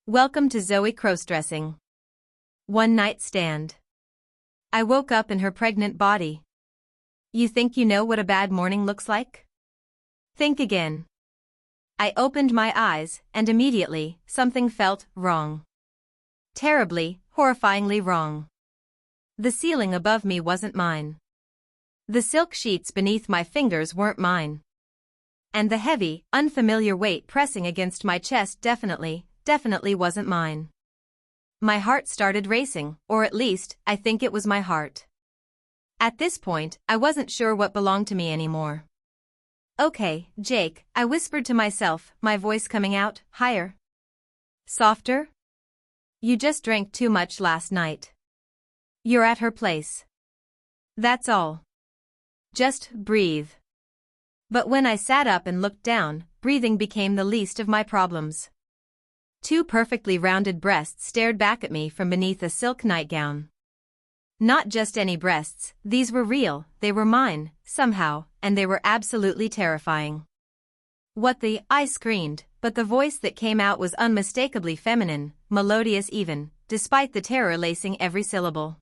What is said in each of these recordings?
Welcome to Zoe Crossdressing. One night stand. I woke up in her pregnant body. You think you know what a bad morning looks like? Think again. I opened my eyes, and immediately, something felt wrong. Terribly, horrifyingly wrong. The ceiling above me wasn't mine. The silk sheets beneath my fingers weren't mine. And the heavy, unfamiliar weight pressing against my chest definitely wasn't mine. My heart started racing, or at least, I think it was my heart. At this point, I wasn't sure what belonged to me anymore. Okay, Jake, I whispered to myself, my voice coming out, higher. Softer? You just drank too much last night. You're at her place. That's all. Just breathe. But when I sat up and looked down, breathing became the least of my problems. Two perfectly rounded breasts stared back at me from beneath a silk nightgown. Not just any breasts, these were real, they were mine, somehow, and they were absolutely terrifying. I screamed, but the voice that came out was unmistakably feminine, melodious even, despite the terror lacing every syllable.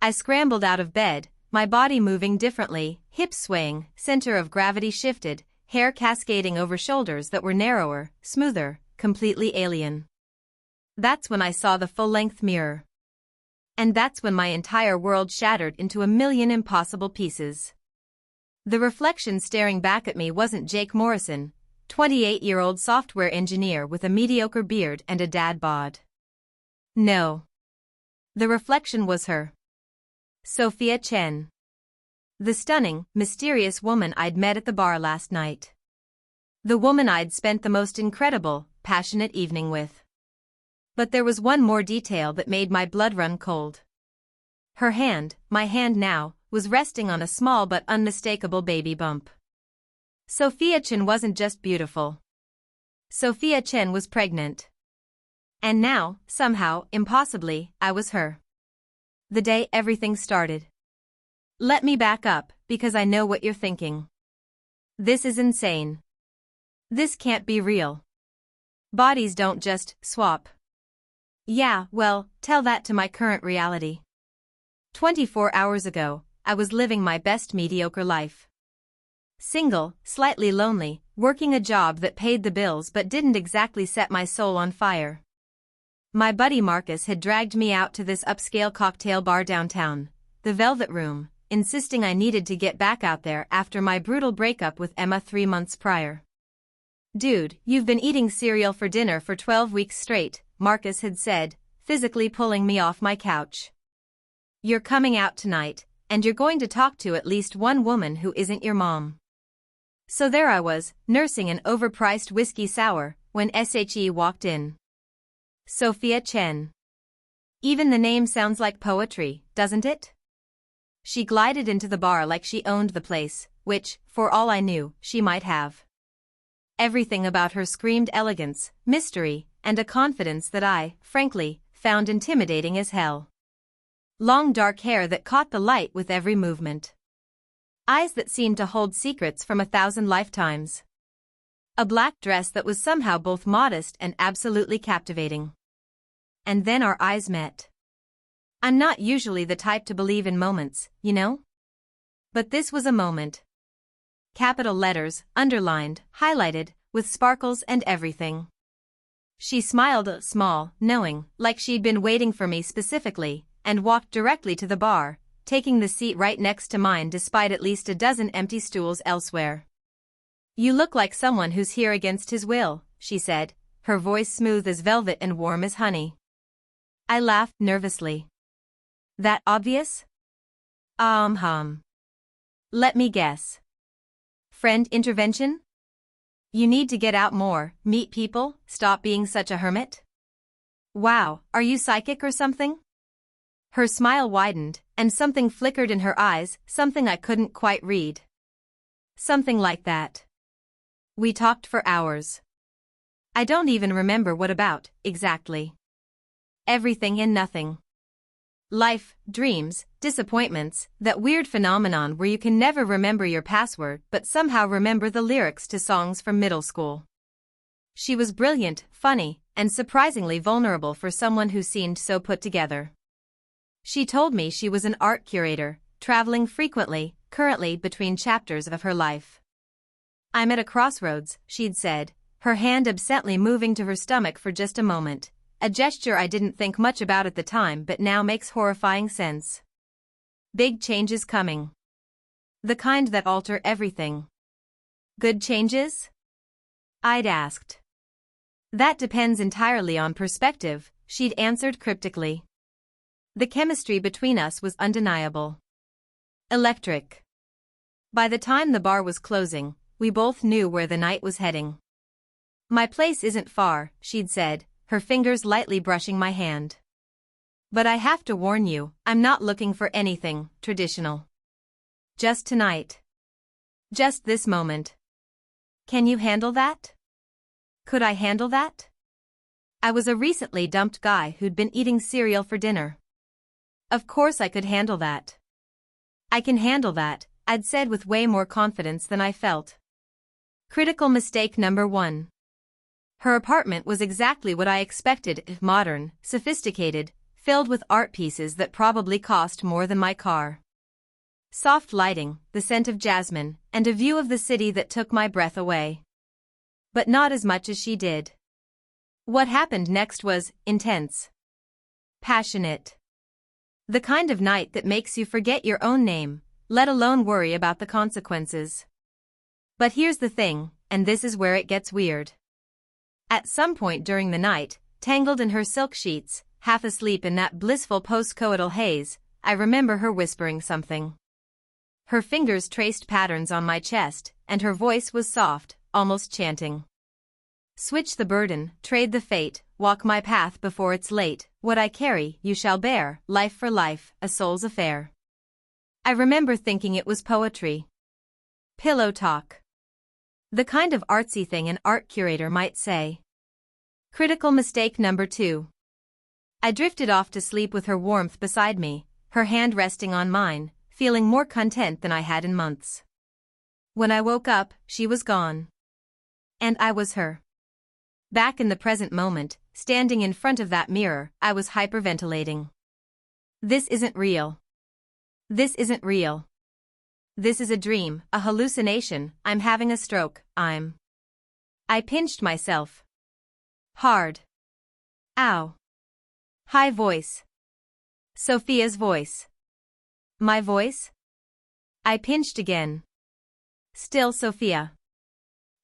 I scrambled out of bed, my body moving differently, hips swaying, center of gravity shifted, hair cascading over shoulders that were narrower, smoother, completely alien. That's when I saw the full-length mirror. And that's when my entire world shattered into a million impossible pieces. The reflection staring back at me wasn't Jake Morrison, 28-year-old software engineer with a mediocre beard and a dad bod. No. The reflection was her. Sophia Chen. The stunning, mysterious woman I'd met at the bar last night. The woman I'd spent the most incredible, passionate evening with. But there was one more detail that made my blood run cold. Her hand, my hand now, was resting on a small but unmistakable baby bump. Sophia Chen wasn't just beautiful. Sophia Chen was pregnant. And now, somehow, impossibly, I was her. The day everything started. Let me back up, because I know what you're thinking. This is insane. This can't be real. Bodies don't just swap. Yeah, well, tell that to my current reality. 24 hours ago, I was living my best mediocre life. Single, slightly lonely, working a job that paid the bills but didn't exactly set my soul on fire. My buddy Marcus had dragged me out to this upscale cocktail bar downtown, the Velvet Room, insisting I needed to get back out there after my brutal breakup with Emma 3 months prior. Dude, you've been eating cereal for dinner for 12 weeks straight, Marcus had said, physically pulling me off my couch. You're coming out tonight, and you're going to talk to at least one woman who isn't your mom. So there I was, nursing an overpriced whiskey sour, when SHE walked in. Sophia Chen. Even the name sounds like poetry, doesn't it? She glided into the bar like she owned the place, which, for all I knew, she might have. Everything about her screamed elegance, mystery, and a confidence that I, frankly, found intimidating as hell. Long dark hair that caught the light with every movement. Eyes that seemed to hold secrets from 1,000 lifetimes. A black dress that was somehow both modest and absolutely captivating. And then our eyes met. I'm not usually the type to believe in moments, you know? But this was a moment. Capital letters, underlined, highlighted, with sparkles and everything. She smiled small, knowing, like she'd been waiting for me specifically, and walked directly to the bar, taking the seat right next to mine despite at least a dozen empty stools elsewhere. You look like someone who's here against his will, she said, her voice smooth as velvet and warm as honey. I laughed nervously. That obvious? Let me guess. Friend intervention? You need to get out more, meet people, stop being such a hermit? Wow, are you psychic or something? Her smile widened, and something flickered in her eyes, something I couldn't quite read. Something like that. We talked for hours. I don't even remember what about, exactly. Everything and nothing. Life, dreams, disappointments, that weird phenomenon where you can never remember your password but somehow remember the lyrics to songs from middle school. She was brilliant, funny, and surprisingly vulnerable for someone who seemed so put together. She told me she was an art curator, traveling frequently, currently between chapters of her life. "I'm at a crossroads," she'd said, her hand absently moving to her stomach for just a moment, a gesture I didn't think much about at the time but now makes horrifying sense. Big changes coming. The kind that alter everything. Good changes? I'd asked. That depends entirely on perspective, she'd answered cryptically. The chemistry between us was undeniable. Electric. By the time the bar was closing, we both knew where the night was heading. "My place isn't far," she'd said, her fingers lightly brushing my hand. "But I have to warn you, I'm not looking for anything traditional. Just tonight. Just this moment. Can you handle that?" Could I handle that? I was a recently dumped guy who'd been eating cereal for dinner. Of course I could handle that. "I can handle that," I'd said with way more confidence than I felt. Critical mistake number 1. Her apartment was exactly what I expected, modern, sophisticated, filled with art pieces that probably cost more than my car. Soft lighting, the scent of jasmine, and a view of the city that took my breath away. But not as much as she did. What happened next was intense. Passionate. The kind of night that makes you forget your own name, let alone worry about the consequences. But here's the thing, and this is where it gets weird. At some point during the night, tangled in her silk sheets, half asleep in that blissful post-coital haze, I remember her whispering something. Her fingers traced patterns on my chest, and her voice was soft, almost chanting. "Switch the burden, trade the fate, walk my path before it's late, what I carry, you shall bear, life for life, a soul's affair." I remember thinking it was poetry. Pillow talk. The kind of artsy thing an art curator might say. Critical mistake number 2. I drifted off to sleep with her warmth beside me, her hand resting on mine, feeling more content than I had in months. When I woke up, she was gone. And I was her. Back in the present moment, standing in front of that mirror, I was hyperventilating. This isn't real. This isn't real. This is a dream, a hallucination, I'm having a stroke, I pinched myself. Hard. Ow. High voice. Sophia's voice. My voice? I pinched again. Still Sophia.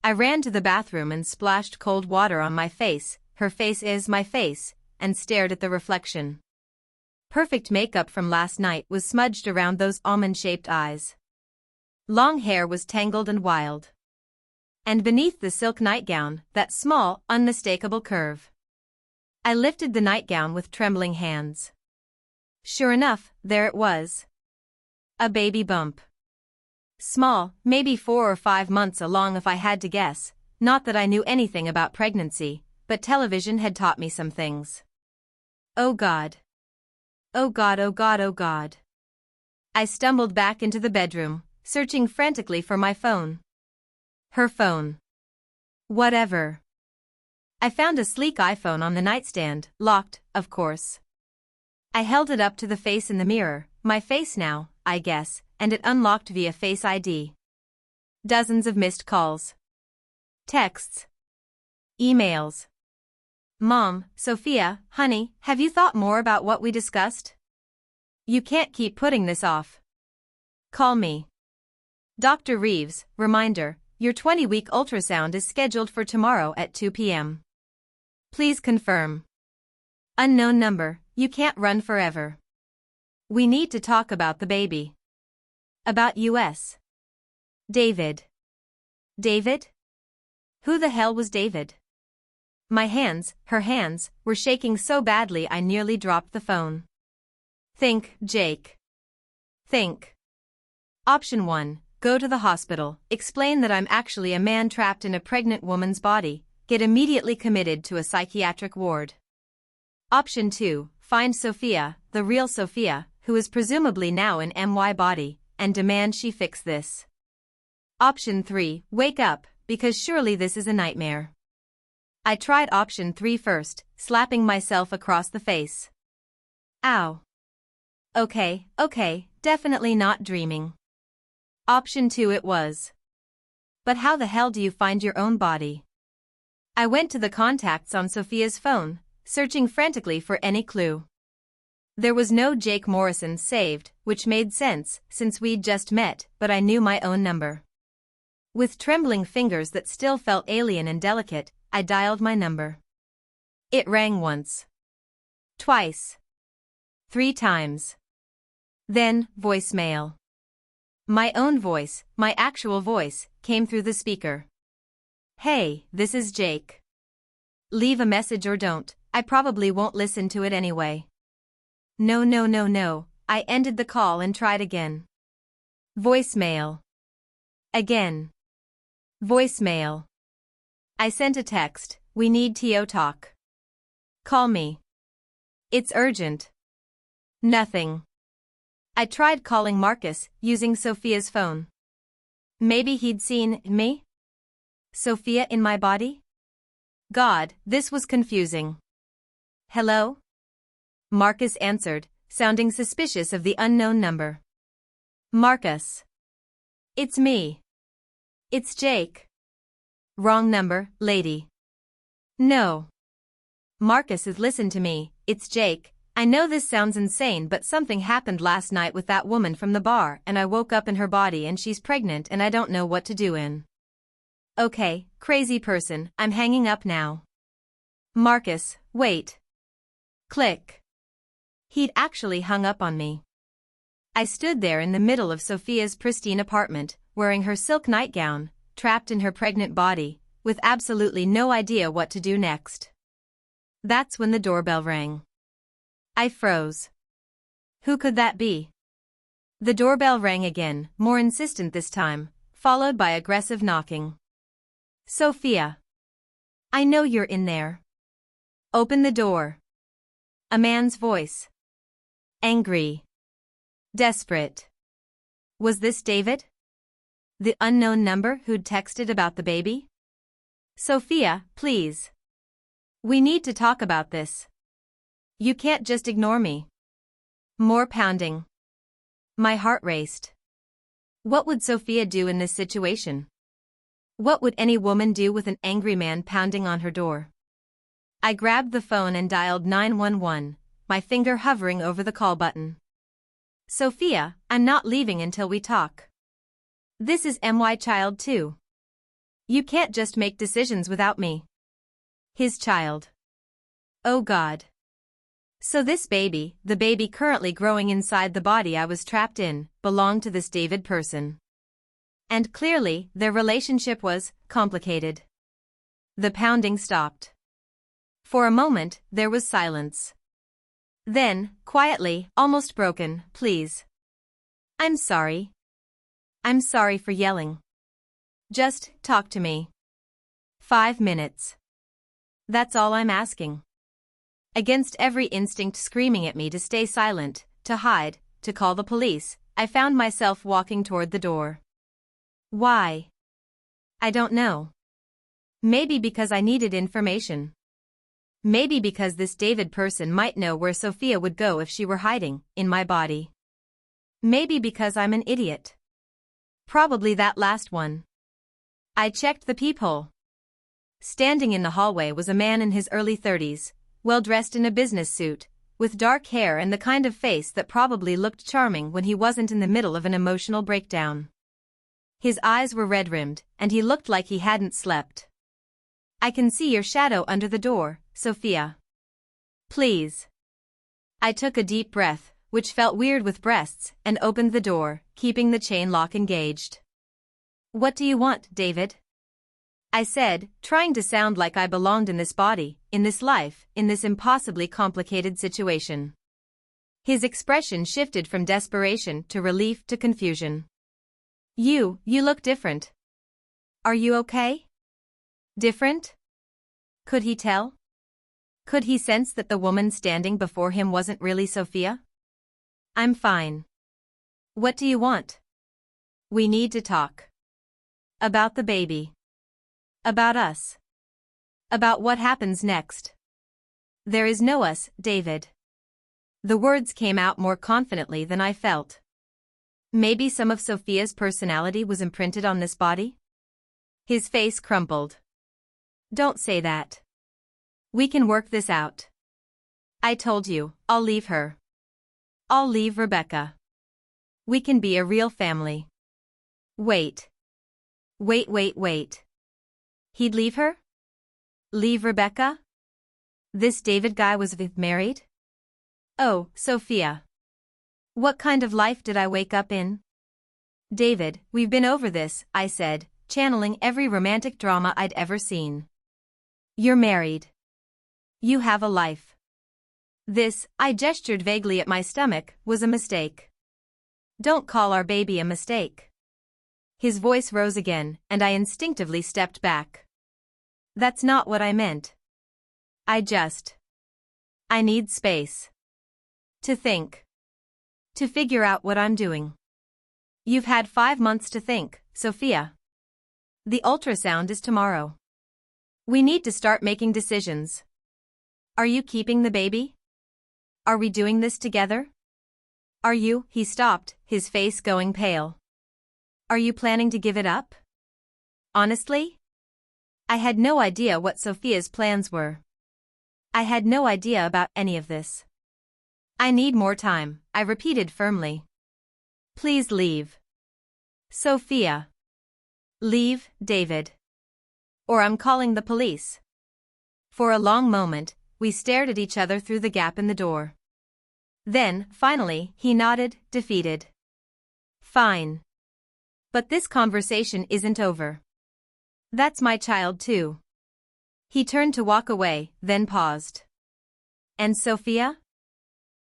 I ran to the bathroom and splashed cold water on my face, her face is my face, and stared at the reflection. Perfect makeup from last night was smudged around those almond-shaped eyes. Long hair was tangled and wild. And beneath the silk nightgown, that small, unmistakable curve. I lifted the nightgown with trembling hands. Sure enough, there it was. A baby bump. Small, maybe 4 or 5 months along if I had to guess, not that I knew anything about pregnancy, but television had taught me some things. Oh God. Oh God, oh God, oh God. I stumbled back into the bedroom, searching frantically for my phone. Her phone. Whatever. I found a sleek iPhone on the nightstand, locked, of course. I held it up to the face in the mirror, my face now, I guess, and it unlocked via Face ID. Dozens of missed calls. Texts. Emails. Mom, Sophia, honey, have you thought more about what we discussed? You can't keep putting this off. Call me. Dr. Reeves, reminder, your 20-week ultrasound is scheduled for tomorrow at 2 p.m. Please confirm. Unknown number, you can't run forever. We need to talk about the baby. About US. David. David? Who the hell was David? My hands, her hands, were shaking so badly I nearly dropped the phone. Think, Jake. Think. Option 1. Go to the hospital, explain that I'm actually a man trapped in a pregnant woman's body, get immediately committed to a psychiatric ward. Option 2. Find Sophia, the real Sophia, who is presumably now in MY body, and demand she fix this. Option 3. Wake up, because surely this is a nightmare. I tried option 3 first, slapping myself across the face. Ow. Okay, definitely not dreaming. Option 2 it was. But how the hell do you find your own body? I went to the contacts on Sophia's phone, searching frantically for any clue. There was no Jake Morrison saved, which made sense since we'd just met, but I knew my own number. With trembling fingers that still felt alien and delicate, I dialed my number. It rang once. Twice. 3 times. Then, voicemail. My own voice, my actual voice, came through the speaker. Hey, this is Jake. Leave a message or don't, I probably won't listen to it anyway. No, I ended the call and tried again. Voicemail. Again. Voicemail. I sent a text, we need to talk. Call me. It's urgent. Nothing. I tried calling Marcus, using Sophia's phone. Maybe he'd seen me? Sophia in my body? God, this was confusing. Hello? Marcus answered, sounding suspicious of the unknown number. Marcus. It's me. It's Jake. Wrong number, lady. No. Marcus, listen to me, it's Jake. I know this sounds insane, but something happened last night with that woman from the bar and I woke up in her body and she's pregnant and I don't know what to do in. Okay, crazy person, I'm hanging up now. Marcus, wait. Click. He'd actually hung up on me. I stood there in the middle of Sophia's pristine apartment, wearing her silk nightgown, trapped in her pregnant body, with absolutely no idea what to do next. That's when the doorbell rang. I froze. Who could that be? The doorbell rang again, more insistent this time, followed by aggressive knocking. Sophia. I know you're in there. Open the door. A man's voice. Angry. Desperate. Was this David? The unknown number who'd texted about the baby? Sophia, please. We need to talk about this. You can't just ignore me. More pounding. My heart raced. What would Sophia do in this situation? What would any woman do with an angry man pounding on her door? I grabbed the phone and dialed 911, my finger hovering over the call button. Sophia, I'm not leaving until we talk. This is my child too. You can't just make decisions without me. His child. Oh God. So this baby, the baby currently growing inside the body I was trapped in, belonged to this David person. And clearly, their relationship was complicated. The pounding stopped. For a moment, there was silence. Then, quietly, almost broken, please. I'm sorry. I'm sorry for yelling. Just talk to me. 5 minutes. That's all I'm asking. Against every instinct screaming at me to stay silent, to hide, to call the police, I found myself walking toward the door. Why? I don't know. Maybe because I needed information. Maybe because this David person might know where Sophia would go if she were hiding, in my body. Maybe because I'm an idiot. Probably that last one. I checked the peephole. Standing in the hallway was a man in his early 30s, well-dressed in a business suit, with dark hair and the kind of face that probably looked charming when he wasn't in the middle of an emotional breakdown. His eyes were red-rimmed, and he looked like he hadn't slept. I can see your shadow under the door, Sophia. Please. I took a deep breath, which felt weird with breasts, and opened the door, keeping the chain lock engaged. What do you want, David? I said, trying to sound like I belonged in this body, in this life, in this impossibly complicated situation. His expression shifted from desperation to relief to confusion. You look different. Are you okay? Different? Could he tell? Could he sense that the woman standing before him wasn't really Sophia? I'm fine. What do you want? We need to talk. About the baby. About us. About what happens next. There is no us, David. The words came out more confidently than I felt. Maybe some of Sophia's personality was imprinted on this body? His face crumpled. Don't say that. We can work this out. I told you, I'll leave her. I'll leave Rebecca. We can be a real family. Wait. Wait. He'd leave her? Leave Rebecca? This David guy was married? Oh, Sophia. What kind of life did I wake up in? David, we've been over this, I said, channeling every romantic drama I'd ever seen. You're married. You have a life. This, I gestured vaguely at my stomach, was a mistake. Don't call our baby a mistake. His voice rose again, and I instinctively stepped back. That's not what I meant. I need space. To think. To figure out what I'm doing. You've had 5 months to think, Sophia. The ultrasound is tomorrow. We need to start making decisions. Are you keeping the baby? Are we doing this together? Are you? He stopped, his face going pale. Are you planning to give it up? Honestly? I had no idea what Sophia's plans were. I had no idea about any of this. I need more time, I repeated firmly. Please leave. Sophia. Leave, David. Or I'm calling the police. For a long moment, we stared at each other through the gap in the door. Then, finally, he nodded, defeated. Fine. But this conversation isn't over. That's my child too. He turned to walk away, then paused. And Sophia?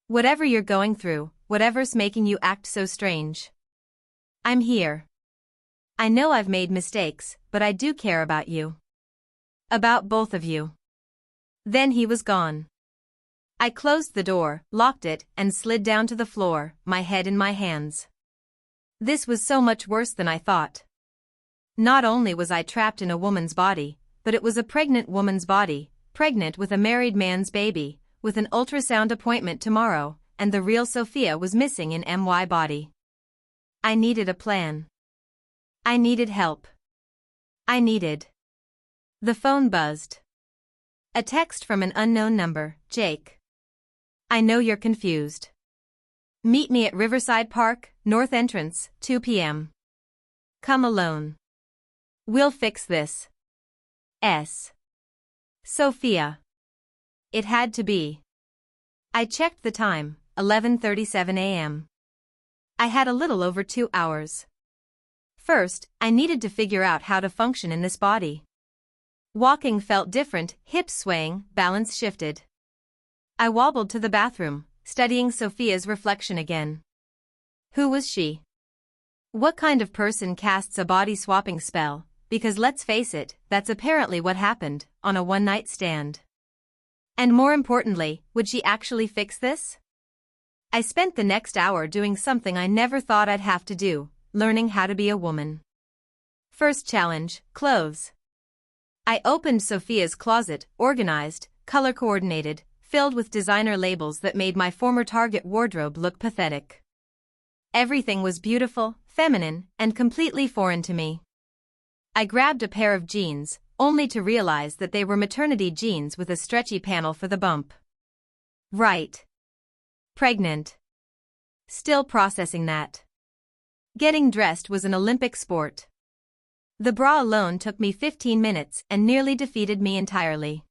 Whatever you're going through, whatever's making you act so strange. I'm here. I know I've made mistakes, but I do care about you. About both of you. Then he was gone. I closed the door, locked it, and slid down to the floor, my head in my hands. This was so much worse than I thought. Not only was I trapped in a woman's body, but it was a pregnant woman's body, pregnant with a married man's baby, with an ultrasound appointment tomorrow, and the real Sophia was missing in my body. I needed a plan. I needed help. The phone buzzed. A text from an unknown number, Jake. I know you're confused. Meet me at Riverside Park, North Entrance, 2 p.m. Come alone. We'll fix this. S. Sophia. It had to be. I checked the time, 11:37 a.m. I had a little over 2 hours. First, I needed to figure out how to function in this body. Walking felt different, hips swaying, balance shifted. I wobbled to the bathroom, studying Sophia's reflection again. Who was she? What kind of person casts a body-swapping spell? Because let's face it, that's apparently what happened, on a one-night stand. And more importantly, would she actually fix this? I spent the next hour doing something I never thought I'd have to do, learning how to be a woman. First challenge, clothes. I opened Sophia's closet, organized, color-coordinated, filled with designer labels that made my former Target wardrobe look pathetic. Everything was beautiful, feminine, and completely foreign to me. I grabbed a pair of jeans, only to realize that they were maternity jeans with a stretchy panel for the bump. Right. Pregnant. Still processing that. Getting dressed was an Olympic sport. The bra alone took me 15 minutes and nearly defeated me entirely.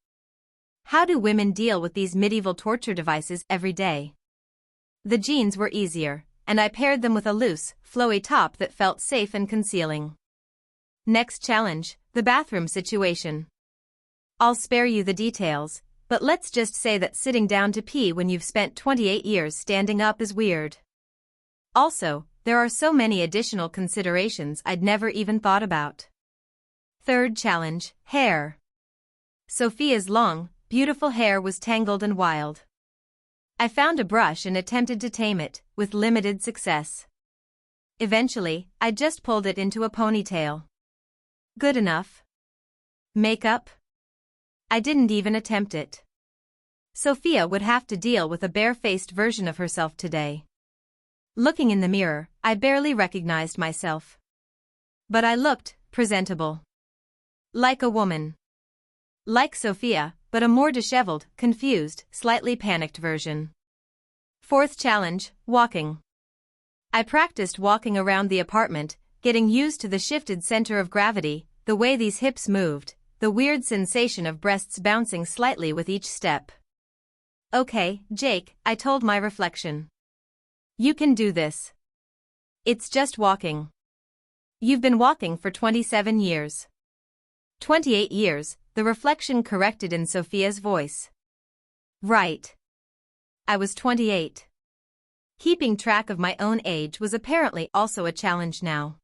How do women deal with these medieval torture devices every day? The jeans were easier, and I paired them with a loose, flowy top that felt safe and concealing. Next challenge, the bathroom situation. I'll spare you the details, but let's just say that sitting down to pee when you've spent 28 years standing up is weird. Also, there are so many additional considerations I'd never even thought about. Third challenge, hair. Sophia's long, beautiful hair was tangled and wild. I found a brush and attempted to tame it, with limited success. Eventually, I just pulled it into a ponytail. Good enough. Makeup? I didn't even attempt it. Sophia would have to deal with a bare-faced version of herself today. Looking in the mirror, I barely recognized myself. But I looked presentable. Like a woman. Like Sophia, but a more disheveled, confused, slightly panicked version. Fourth challenge, walking. I practiced walking around the apartment, getting used to the shifted center of gravity, the way these hips moved, the weird sensation of breasts bouncing slightly with each step. Okay, Jake, I told my reflection. You can do this. It's just walking. You've been walking for 27 years. 28 years, the reflection corrected in Sophia's voice. Right. I was 28. Keeping track of my own age was apparently also a challenge now.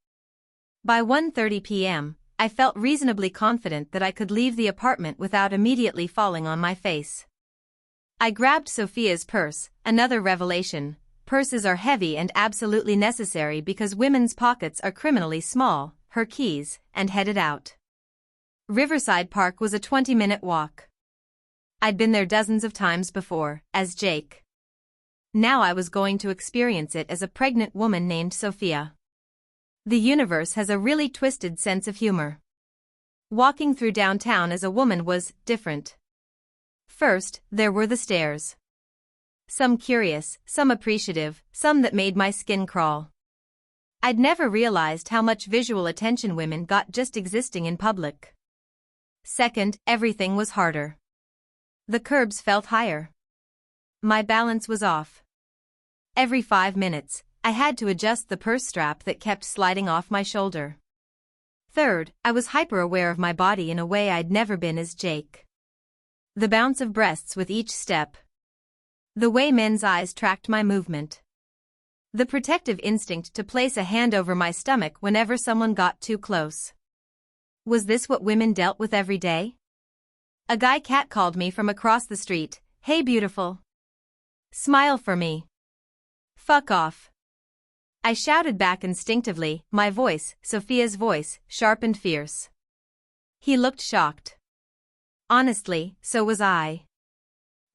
By 1:30 p.m., I felt reasonably confident that I could leave the apartment without immediately falling on my face. I grabbed Sophia's purse, another revelation. Purses are heavy and absolutely necessary because women's pockets are criminally small, her keys, and headed out. Riverside Park was a 20-minute walk. I'd been there dozens of times before, as Jake. Now I was going to experience it as a pregnant woman named Sophia. The universe has a really twisted sense of humor. Walking through downtown as a woman was different. First, there were the stares. Some curious, some appreciative, some that made my skin crawl. I'd never realized how much visual attention women got just existing in public. Second, everything was harder. The curbs felt higher. My balance was off. Every 5 minutes, I had to adjust the purse strap that kept sliding off my shoulder. Third, I was hyper-aware of my body in a way I'd never been as Jake. The bounce of breasts with each step. The way men's eyes tracked my movement. The protective instinct to place a hand over my stomach whenever someone got too close. Was this what women dealt with every day? A guy catcalled me from across the street. Hey beautiful. Smile for me. Fuck off. I shouted back instinctively, my voice, Sophia's voice, sharp and fierce. He looked shocked. Honestly, so was I.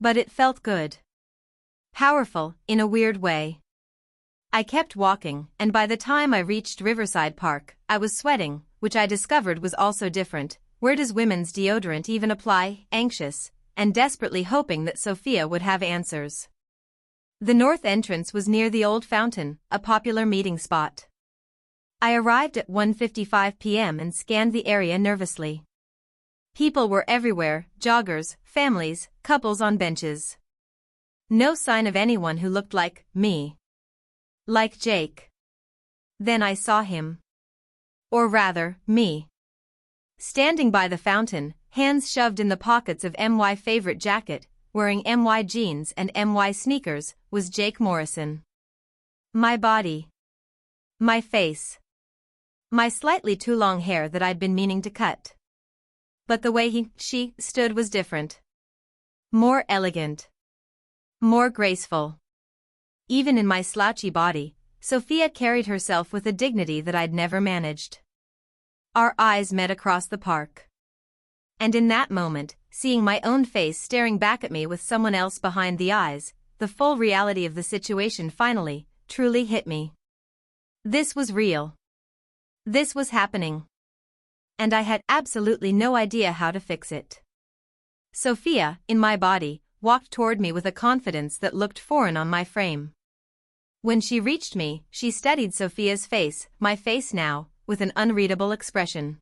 But it felt good. Powerful, in a weird way. I kept walking, and by the time I reached Riverside Park, I was sweating, which I discovered was also different. Where does women's deodorant even apply? Anxious, and desperately hoping that Sophia would have answers. The north entrance was near the old fountain, a popular meeting spot. I arrived at 1:55 p.m. and scanned the area nervously. People were everywhere, joggers, families, couples on benches. No sign of anyone who looked like me. Like Jake. Then I saw him. Or rather, me. Standing by the fountain, hands shoved in the pockets of MY favorite jacket, wearing MY jeans and MY sneakers, was Jake Morrison. My body. My face. My slightly too long hair that I'd been meaning to cut. But the way she stood was different. More elegant. More graceful. Even in my slouchy body, Sophia carried herself with a dignity that I'd never managed. Our eyes met across the park. And in that moment, seeing my own face staring back at me with someone else behind the eyes, the full reality of the situation finally, truly hit me. This was real. This was happening. And I had absolutely no idea how to fix it. Sophia, in my body, walked toward me with a confidence that looked foreign on my frame. When she reached me, she studied Sophia's face, my face now, with an unreadable expression.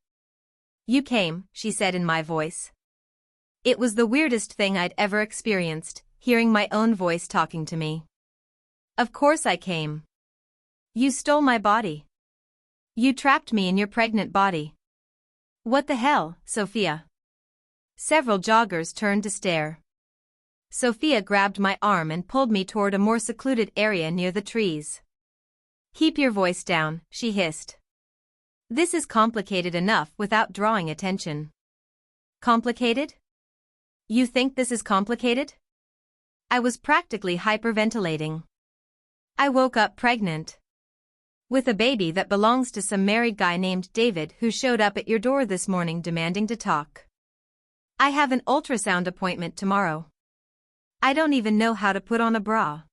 You came, she said in my voice. It was the weirdest thing I'd ever experienced, hearing my own voice talking to me. Of course I came. You stole my body. You trapped me in your pregnant body. What the hell, Sophia? Several joggers turned to stare. Sophia grabbed my arm and pulled me toward a more secluded area near the trees. Keep your voice down, she hissed. This is complicated enough without drawing attention. Complicated? You think this is complicated? I was practically hyperventilating. I woke up pregnant. With a baby that belongs to some married guy named David who showed up at your door this morning demanding to talk. I have an ultrasound appointment tomorrow. I don't even know how to put on a bra.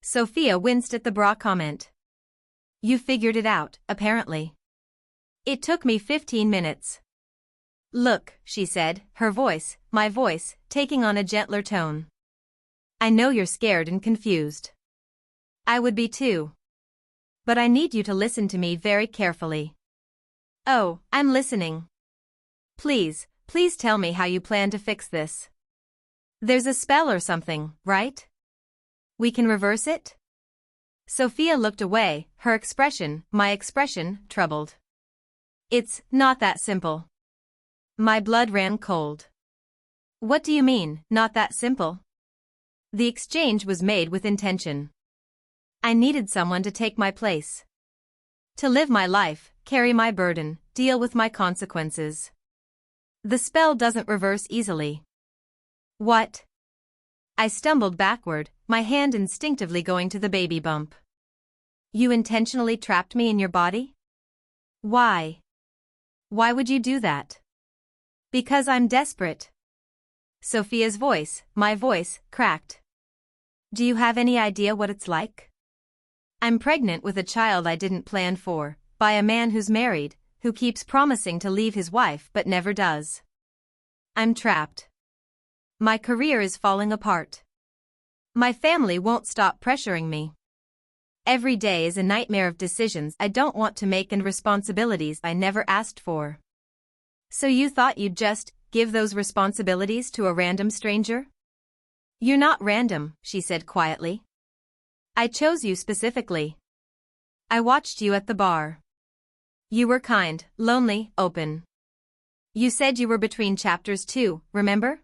Sophia winced at the bra comment. You figured it out, apparently. It took me 15 minutes. Look, she said, her voice, my voice, taking on a gentler tone. I know you're scared and confused. I would be too. But I need you to listen to me very carefully. Oh, I'm listening. Please, please tell me how you plan to fix this. There's a spell or something, right? We can reverse it? Sophia looked away, her expression, my expression, troubled. It's not that simple. My blood ran cold. What do you mean, not that simple? The exchange was made with intention. I needed someone to take my place. To live my life, carry my burden, deal with my consequences. The spell doesn't reverse easily. What? I stumbled backward, my hand instinctively going to the baby bump. You intentionally trapped me in your body? Why? Why would you do that? Because I'm desperate. Sophia's voice, my voice, cracked. Do you have any idea what it's like? I'm pregnant with a child I didn't plan for, by a man who's married, who keeps promising to leave his wife but never does. I'm trapped. My career is falling apart. My family won't stop pressuring me. Every day is a nightmare of decisions I don't want to make and responsibilities I never asked for. So you thought you'd just give those responsibilities to a random stranger? You're not random, she said quietly. I chose you specifically. I watched you at the bar. You were kind, lonely, open. You said you were between chapters too, remember?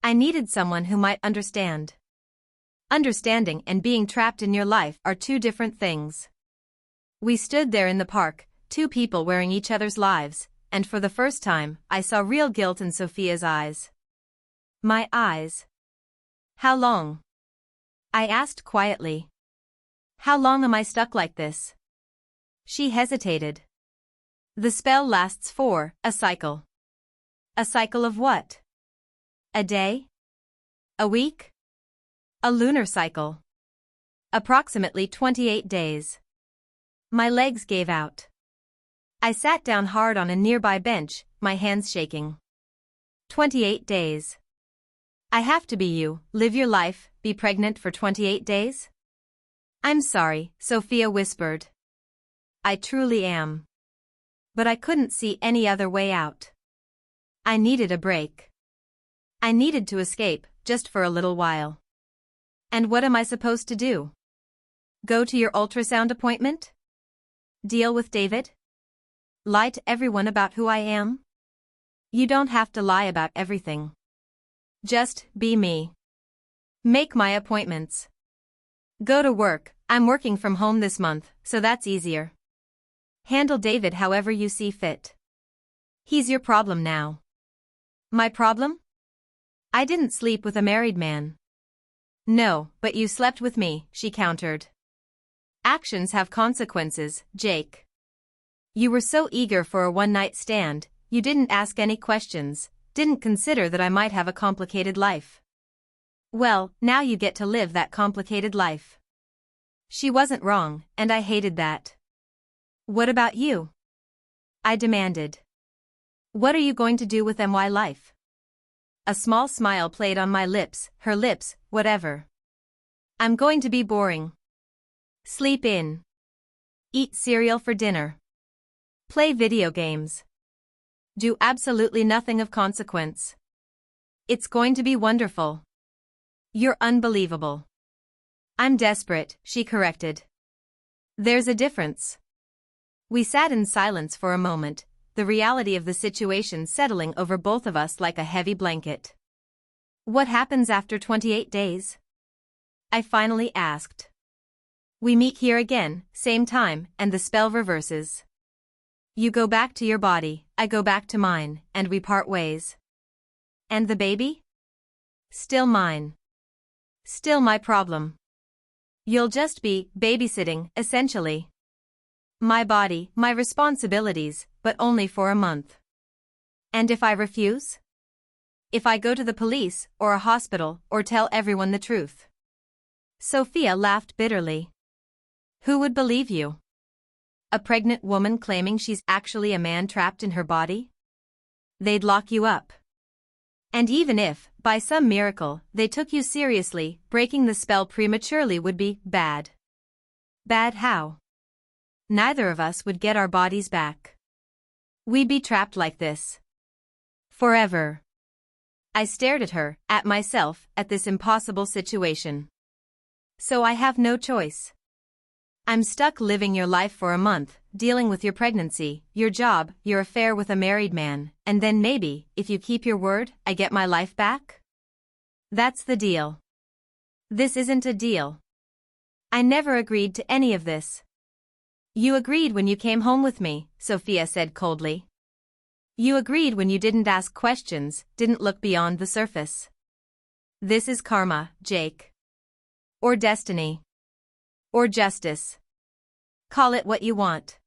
I needed someone who might understand. Understanding and being trapped in your life are two different things. We stood there in the park, two people wearing each other's lives, and for the first time, I saw real guilt in Sophia's eyes. My eyes. How long? I asked quietly. How long am I stuck like this? She hesitated. The spell lasts for a cycle. A cycle of what? A day? A week? A lunar cycle. Approximately 28 days. My legs gave out. I sat down hard on a nearby bench, my hands shaking. 28 days. I have to be you, live your life, be pregnant for 28 days? I'm sorry, Sophia whispered. I truly am. But I couldn't see any other way out. I needed a break. I needed to escape, just for a little while. And what am I supposed to do? Go to your ultrasound appointment? Deal with David? Lie to everyone about who I am? You don't have to lie about everything. Just be me. Make my appointments. Go to work. I'm working from home this month, so that's easier. Handle David however you see fit. He's your problem now. My problem? I didn't sleep with a married man. No, but you slept with me, she countered. Actions have consequences, Jake. You were so eager for a one-night stand, you didn't ask any questions, didn't consider that I might have a complicated life. Well, now you get to live that complicated life. She wasn't wrong, and I hated that. What about you? I demanded. What are you going to do with my life? A small smile played on my lips, her lips, whatever. I'm going to be boring. Sleep in. Eat cereal for dinner. Play video games. Do absolutely nothing of consequence. It's going to be wonderful. You're unbelievable. I'm desperate, she corrected. There's a difference. We sat in silence for a moment, the reality of the situation settling over both of us like a heavy blanket. What happens after 28 days? I finally asked. We meet here again, same time, and the spell reverses. You go back to your body, I go back to mine, and we part ways. And the baby? Still mine. Still my problem. You'll just be babysitting, essentially. My body, my responsibilities, but only for a month. And if I refuse? If I go to the police or a hospital or tell everyone the truth? Sophia laughed bitterly. Who would believe you? A pregnant woman claiming she's actually a man trapped in her body? They'd lock you up. And even if, by some miracle, they took you seriously, breaking the spell prematurely would be bad. Bad how? Neither of us would get our bodies back. We'd be trapped like this. Forever. I stared at her, at myself, at this impossible situation. So I have no choice. I'm stuck living your life for a month, dealing with your pregnancy, your job, your affair with a married man, and then maybe, if you keep your word, I get my life back? That's the deal. This isn't a deal. I never agreed to any of this. You agreed when you came home with me, Sophia said coldly. You agreed when you didn't ask questions, didn't look beyond the surface. This is karma, Jake. Or destiny. Or justice. Call it what you want.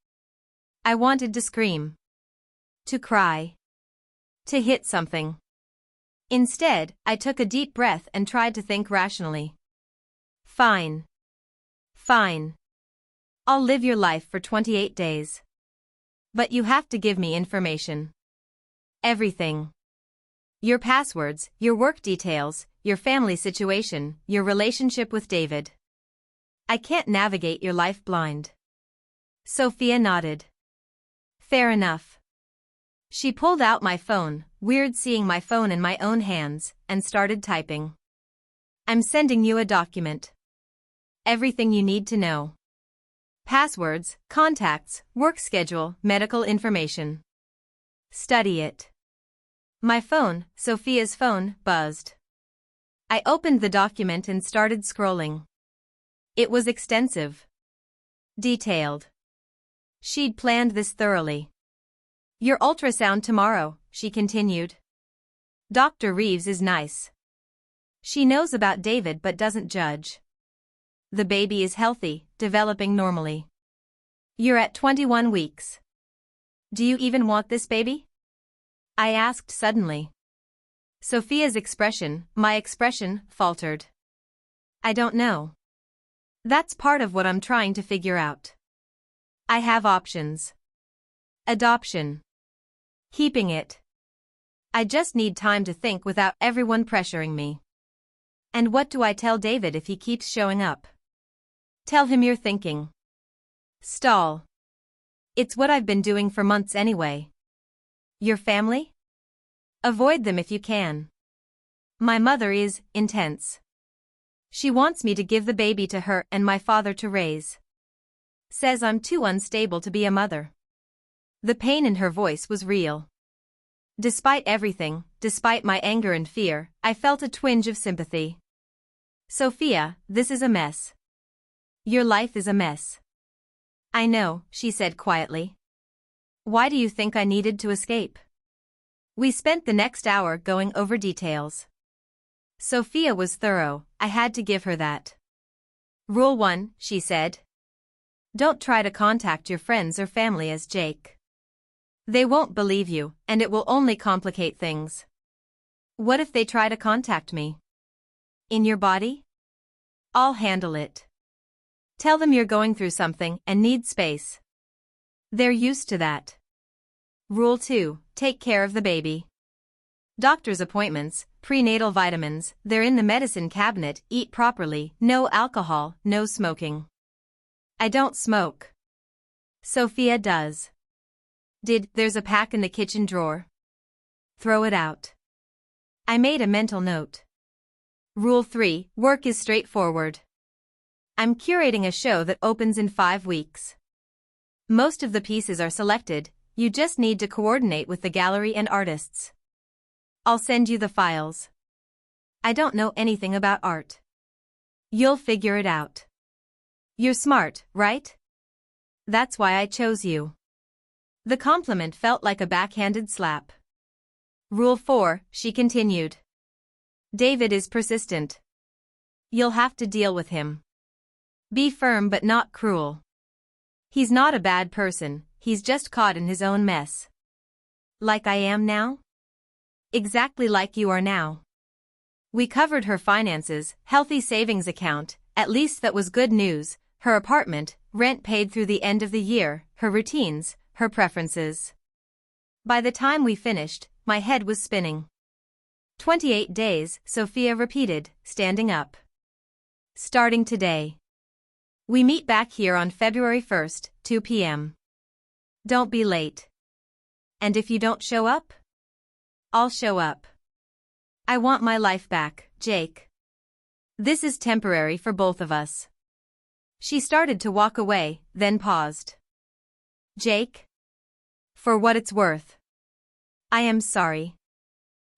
I wanted to scream. To cry. To hit something. Instead, I took a deep breath and tried to think rationally. Fine. Fine. I'll live your life for 28 days. But you have to give me information. Everything. Your passwords, your work details, your family situation, your relationship with David. I can't navigate your life blind. Sophia nodded. Fair enough. She pulled out my phone, weird seeing my phone in my own hands, and started typing. I'm sending you a document. Everything you need to know. Passwords, contacts, work schedule, medical information. Study it. My phone, Sophia's phone, buzzed. I opened the document and started scrolling. It was extensive. Detailed. She'd planned this thoroughly. Your ultrasound tomorrow, she continued. Dr. Reeves is nice. She knows about David but doesn't judge. The baby is healthy, developing normally. You're at 21 weeks. Do you even want this baby? I asked suddenly. Sophia's expression, my expression, faltered. I don't know. That's part of what I'm trying to figure out. I have options. Adoption. Keeping it. I just need time to think without everyone pressuring me. And what do I tell David if he keeps showing up? Tell him you're thinking. Stall. It's what I've been doing for months anyway. Your family? Avoid them if you can. My mother is intense. She wants me to give the baby to her and my father to raise. Says I'm too unstable to be a mother. The pain in her voice was real. Despite everything, despite my anger and fear, I felt a twinge of sympathy. Sophia, this is a mess. Your life is a mess. I know, she said quietly. Why do you think I needed to escape? We spent the next hour going over details. Sophia was thorough, I had to give her that. Rule 1, she said. Don't try to contact your friends or family as Jake. They won't believe you, and it will only complicate things. What if they try to contact me? In your body? I'll handle it. Tell them you're going through something and need space. They're used to that. Rule 2, take care of the baby. Doctor's appointments, prenatal vitamins, they're in the medicine cabinet, eat properly, no alcohol, no smoking. I don't smoke. Sophia does. There's a pack in the kitchen drawer. Throw it out. I made a mental note. Rule 3, work is straightforward. I'm curating a show that opens in 5 weeks. Most of the pieces are selected, you just need to coordinate with the gallery and artists. I'll send you the files. I don't know anything about art. You'll figure it out. You're smart, right? That's why I chose you. The compliment felt like a backhanded slap. Rule 4, she continued. David is persistent. You'll have to deal with him. Be firm but not cruel. He's not a bad person, he's just caught in his own mess. Like I am now? Exactly like you are now. We covered her finances, healthy savings account, at least that was good news, her apartment, rent paid through the end of the year, her routines, her preferences. By the time we finished, my head was spinning. 28 days, Sophia repeated, standing up. Starting today. We meet back here on February 1st, 2 p.m. Don't be late. And if you don't show up? I'll show up. I want my life back, Jake. This is temporary for both of us. She started to walk away, then paused. Jake? For what it's worth. I am sorry.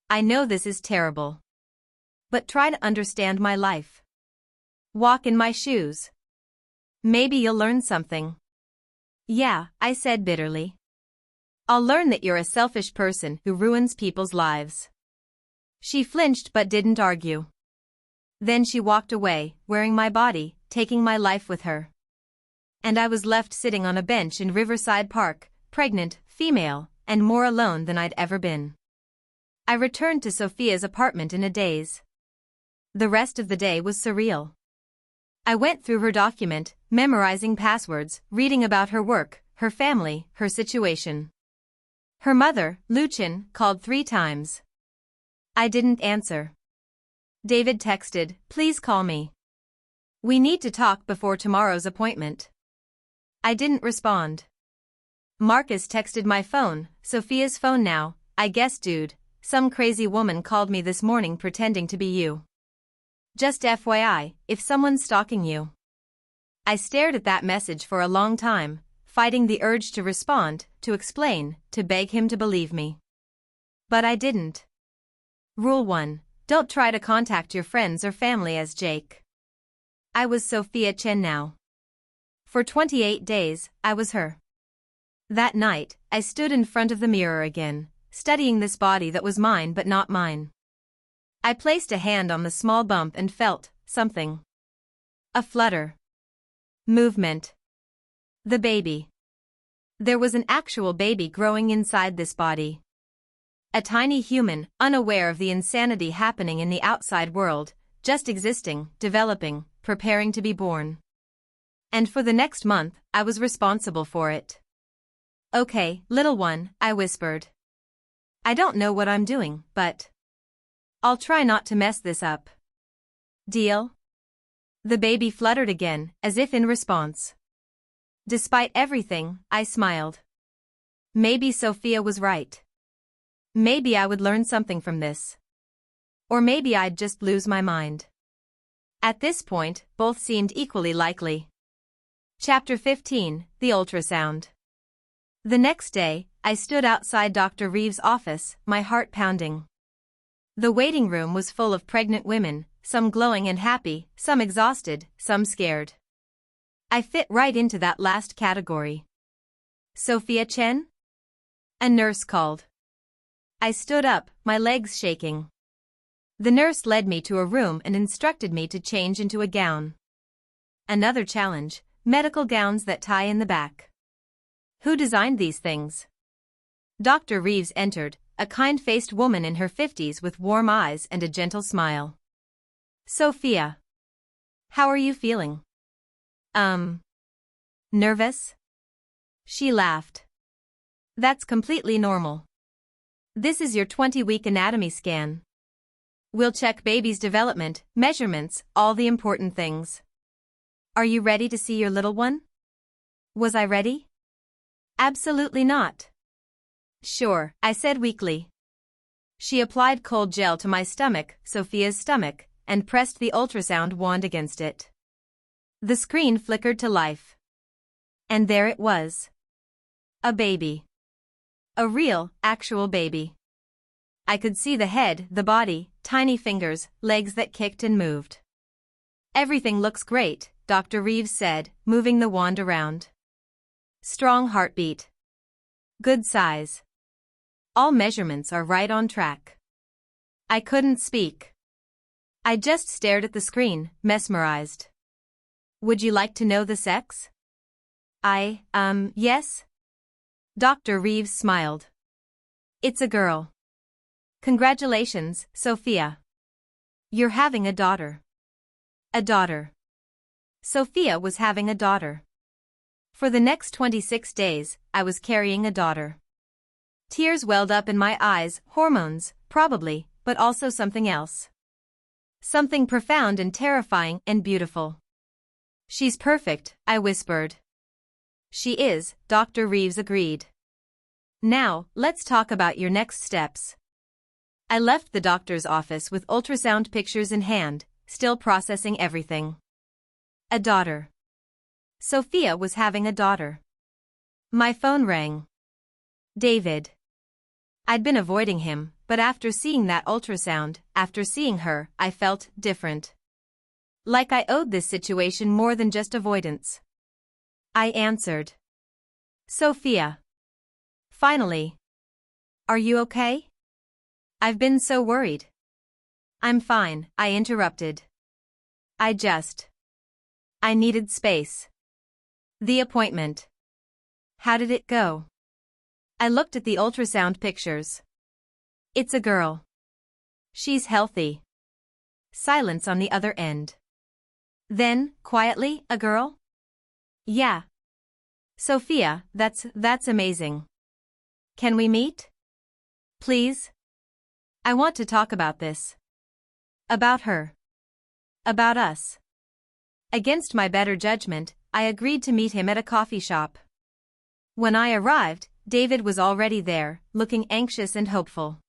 I know this is terrible. But try to understand my life. Walk in my shoes. Maybe you'll learn something. Yeah, I said bitterly. I'll learn that you're a selfish person who ruins people's lives. She flinched but didn't argue. Then she walked away, wearing my body, taking my life with her. And I was left sitting on a bench in Riverside Park, pregnant, female, and more alone than I'd ever been. I returned to Sophia's apartment in a daze. The rest of the day was surreal. I went through her document, memorizing passwords, reading about her work, her family, her situation. Her mother, Lucien, called 3 times. I didn't answer. David texted, "Please call me. We need to talk before tomorrow's appointment." I didn't respond. Marcus texted my phone, "Sophia's phone now, I guess dude, some crazy woman called me this morning pretending to be you. Just FYI, if someone's stalking you." I stared at that message for a long time, fighting the urge to respond, to explain, to beg him to believe me. But I didn't. Rule 1. Don't try to contact your friends or family as Jake. I was Sophia Chen now. For 28 days, I was her. That night, I stood in front of the mirror again, studying this body that was mine but not mine. I placed a hand on the small bump and felt something. A flutter. Movement. The baby. There was an actual baby growing inside this body. A tiny human, unaware of the insanity happening in the outside world, just existing, developing, preparing to be born. And for the next month, I was responsible for it. "Okay, little one," I whispered. "I don't know what I'm doing, but I'll try not to mess this up. Deal?" The baby fluttered again, as if in response. Despite everything, I smiled. Maybe Sophia was right. Maybe I would learn something from this. Or maybe I'd just lose my mind. At this point, both seemed equally likely. Chapter 15, The Ultrasound. The next day, I stood outside Dr. Reeves' office, my heart pounding. The waiting room was full of pregnant women, some glowing and happy, some exhausted, some scared. I fit right into that last category. "Sophia Chen?" A nurse called. I stood up, my legs shaking. The nurse led me to a room and instructed me to change into a gown. Another challenge, medical gowns that tie in the back. Who designed these things? Dr. Reeves entered, a kind-faced woman in her 50s with warm eyes and a gentle smile. "Sophia. How are you feeling?" Nervous?" She laughed. "That's completely normal. This is your 20-week anatomy scan. We'll check baby's development, measurements, all the important things. Are you ready to see your little one?" Was I ready? Absolutely not. "Sure," I said weakly. She applied cold gel to my stomach, Sophia's stomach, and pressed the ultrasound wand against it. The screen flickered to life. And there it was. A baby. A real, actual baby. I could see the head, the body, tiny fingers, legs that kicked and moved. "Everything looks great," Dr. Reeves said, moving the wand around. "Strong heartbeat. Good size. All measurements are right on track." I couldn't speak. I just stared at the screen, mesmerized. "Would you like to know the sex?" Yes?" Dr. Reeves smiled. "It's a girl." Congratulations, Sophia. You're having a daughter. A daughter. Sophia was having a daughter. For the next 26 days, I was carrying a daughter. Tears welled up in my eyes, hormones, probably, but also something else. Something profound and terrifying and beautiful. She's perfect, I whispered. She is, Dr. Reeves agreed. Now, let's talk about your next steps. I left the doctor's office with ultrasound pictures in hand, still processing everything. A daughter. Sophia was having a daughter. My phone rang. David. I'd been avoiding him, but after seeing that ultrasound, after seeing her, I felt different. Like I owed this situation more than just avoidance. I answered. Sophia. Finally. Are you okay? I've been so worried. I'm fine, I interrupted. I needed space. The appointment. How did it go? I looked at the ultrasound pictures. It's a girl. She's healthy. Silence on the other end. Then, quietly, a girl? Yeah. Sophia, that's amazing. Can we meet? Please? I want to talk about this. About her. About us. Against my better judgment, I agreed to meet him at a coffee shop. When I arrived, David was already there, looking anxious and hopeful.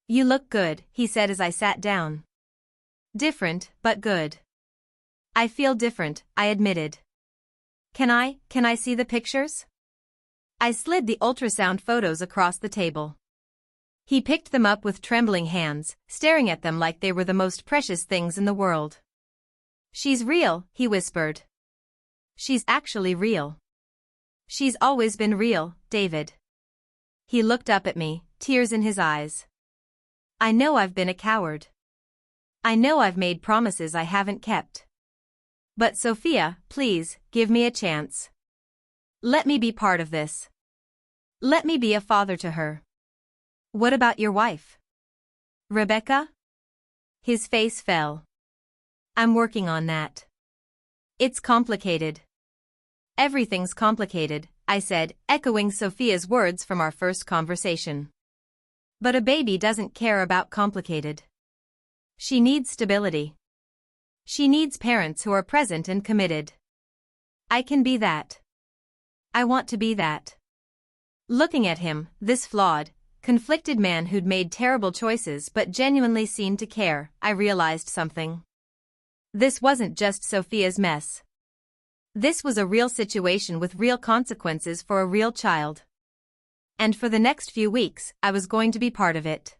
You look good, he said as I sat down. Different, but good. I feel different, I admitted. Can I see the pictures? I slid the ultrasound photos across the table. He picked them up with trembling hands, staring at them like they were the most precious things in the world. She's real, he whispered. She's actually real. She's always been real, David. He looked up at me, tears in his eyes. I know I've been a coward. I know I've made promises I haven't kept. But Sophia, please, give me a chance. Let me be part of this. Let me be a father to her. What about your wife? Rebecca? His face fell. I'm working on that. It's complicated. Everything's complicated, I said, echoing Sophia's words from our first conversation. But a baby doesn't care about complicated. She needs stability. She needs parents who are present and committed. I can be that. I want to be that. Looking at him, this flawed, conflicted man who'd made terrible choices but genuinely seemed to care, I realized something. This wasn't just Sophia's mess. This was a real situation with real consequences for a real child. And for the next few weeks, I was going to be part of it.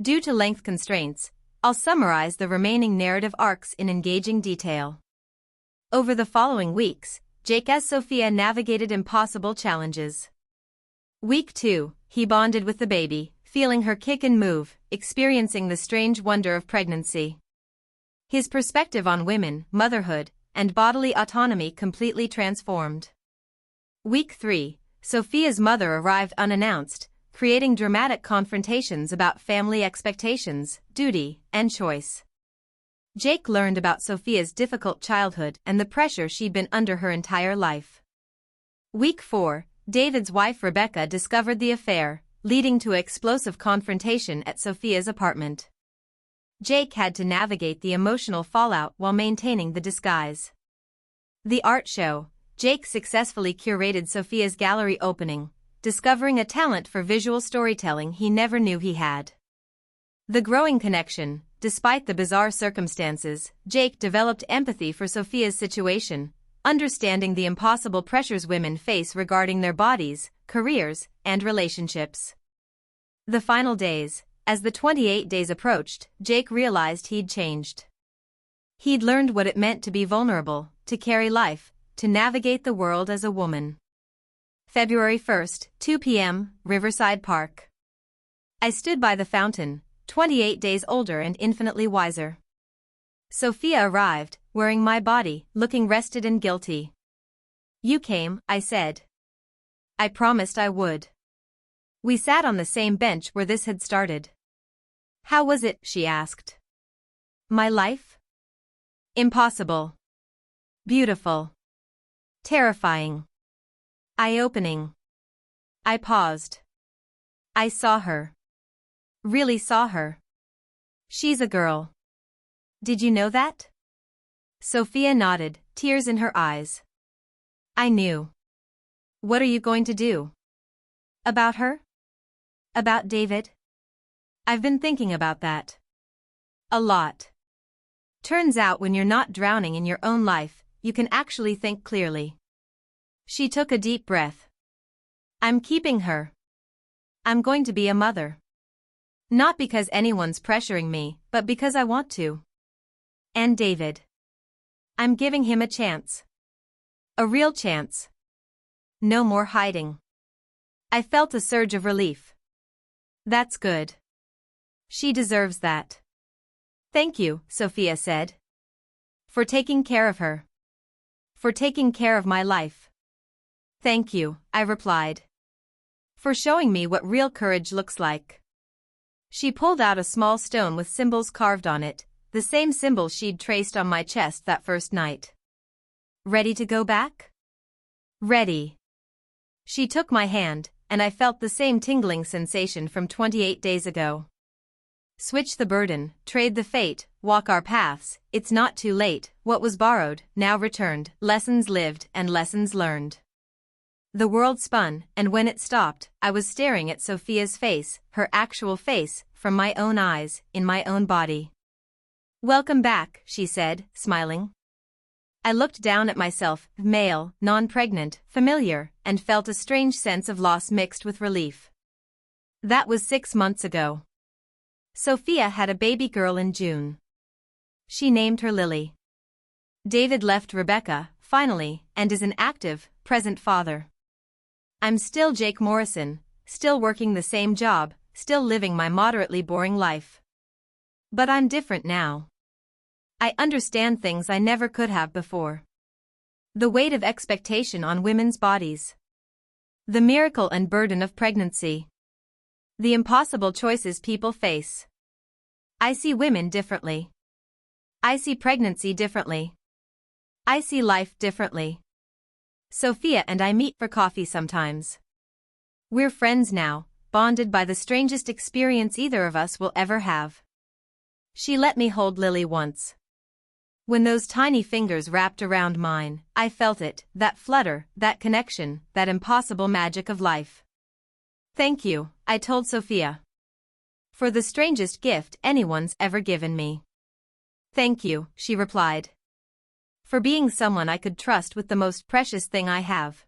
Due to length constraints, I'll summarize the remaining narrative arcs in engaging detail. Over the following weeks, Jake as Sophia navigated impossible challenges. Week 2, he bonded with the baby, feeling her kick and move, experiencing the strange wonder of pregnancy. His perspective on women, motherhood, and bodily autonomy completely transformed. Week 3, Sophia's mother arrived unannounced, creating dramatic confrontations about family expectations, duty, and choice. Jake learned about Sophia's difficult childhood and the pressure she'd been under her entire life. Week 4, David's wife Rebecca discovered the affair, leading to an explosive confrontation at Sophia's apartment. Jake had to navigate the emotional fallout while maintaining the disguise. The art show, Jake successfully curated Sophia's gallery opening, discovering a talent for visual storytelling he never knew he had. The growing connection, despite the bizarre circumstances, Jake developed empathy for Sophia's situation, understanding the impossible pressures women face regarding their bodies, careers, and relationships. The final days. As the 28 days approached, Jake realized he'd changed. He'd learned what it meant to be vulnerable, to carry life, to navigate the world as a woman. February 1st, 2 p.m., Riverside Park. I stood by the fountain, 28 days older and infinitely wiser. Sophia arrived, wearing my body, looking rested and guilty. You came, I said. I promised I would. We sat on the same bench where this had started. How was it? She asked. My life? Impossible. Beautiful. Terrifying. Eye-opening. I paused. I saw her. Really saw her. She's a girl. Did you know that? Sophia nodded, tears in her eyes. I knew. What are you going to do? About her? About David? I've been thinking about that. A lot. Turns out when you're not drowning in your own life, you can actually think clearly. She took a deep breath. I'm keeping her. I'm going to be a mother. Not because anyone's pressuring me, but because I want to. And David. I'm giving him a chance. A real chance. No more hiding. I felt a surge of relief. That's good. She deserves that. Thank you, Sophia said. For taking care of her. For taking care of my life. Thank you, I replied. For showing me what real courage looks like. She pulled out a small stone with symbols carved on it, the same symbols she'd traced on my chest that first night. Ready to go back? Ready. She took my hand, and I felt the same tingling sensation from 28 days ago. Switch the burden, trade the fate, walk our paths, it's not too late, what was borrowed, now returned, lessons lived and lessons learned. The world spun, and when it stopped, I was staring at Sophia's face, her actual face, from my own eyes, in my own body. Welcome back, she said, smiling. I looked down at myself, male, non-pregnant, familiar, and felt a strange sense of loss mixed with relief. That was 6 months ago. Sophia had a baby girl in June. She named her Lily. David left Rebecca, finally, and is an active, present father. I'm still Jake Morrison, still working the same job, still living my moderately boring life. But I'm different now. I understand things I never could have before. The weight of expectation on women's bodies. The miracle and burden of pregnancy. The impossible choices people face. I see women differently. I see pregnancy differently. I see life differently. Sophia and I meet for coffee sometimes. We're friends now, bonded by the strangest experience either of us will ever have. She let me hold Lily once. When those tiny fingers wrapped around mine, I felt it, that flutter, that connection, that impossible magic of life. Thank you, I told Sophia. For the strangest gift anyone's ever given me. Thank you, she replied. For being someone I could trust with the most precious thing I have.